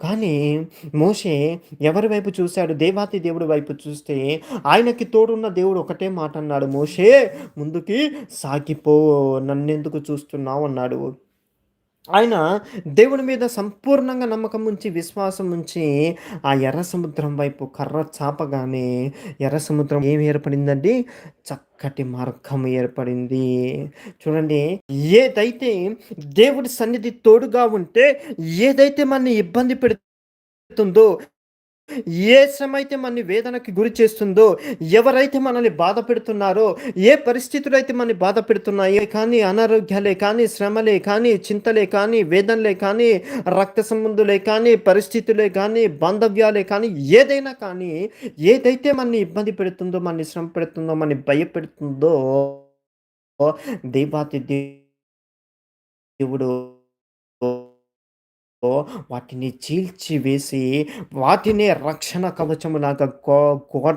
కానీ మోషే ఎవరి వైపు చూసాడు? దేవాతి దేవుడి వైపు చూస్తే ఆయనకి తోడున్న దేవుడు ఒకటే మాట అన్నాడు. "మోషే ముందుకి సాగిపో, నన్నెందుకు చూస్తున్నావు" అన్నాడు. ఆయన దేవుని మీద సంపూర్ణంగా నమ్మకం ఉంచి, విశ్వాసం ఉంచి, ఆ ఎర్ర సముద్రం వైపు కర్ర చాపగానే ఎర్ర సముద్రం ఏమి ఏర్పడిందండి? చక్కటి మార్గం ఏర్పడింది. చూడండి, ఏదైతే దేవుడి సన్నిధి తోడుగా ఉంటే, ఏదైతే మనల్ని ఇబ్బంది పెడుతుందో, ఏ శ్రమైతే మనని వేదనకి గురి చేస్తుందో, ఎవరైతే మనల్ని బాధ పెడుతున్నారో, ఏ పరిస్థితులైతే మనని బాధ పెడుతున్నాయో కానీ, అనారోగ్యాలే కానీ, శ్రమలే కానీ, చింతలే కానీ, వేదనలే కానీ, రక్త సంబంధులే కానీ, పరిస్థితులే కానీ, బాంధవ్యాలే కానీ, ఏదైనా కానీ, ఏదైతే మనని ఇబ్బంది పెడుతుందో, మనని శ్రమ పెడుతుందో, మనని భయపెడుతుందో, దేవాతి దేవుడు వాటిని చీల్చివేసి, వాటినే రక్షణ కవచములాగా గోడ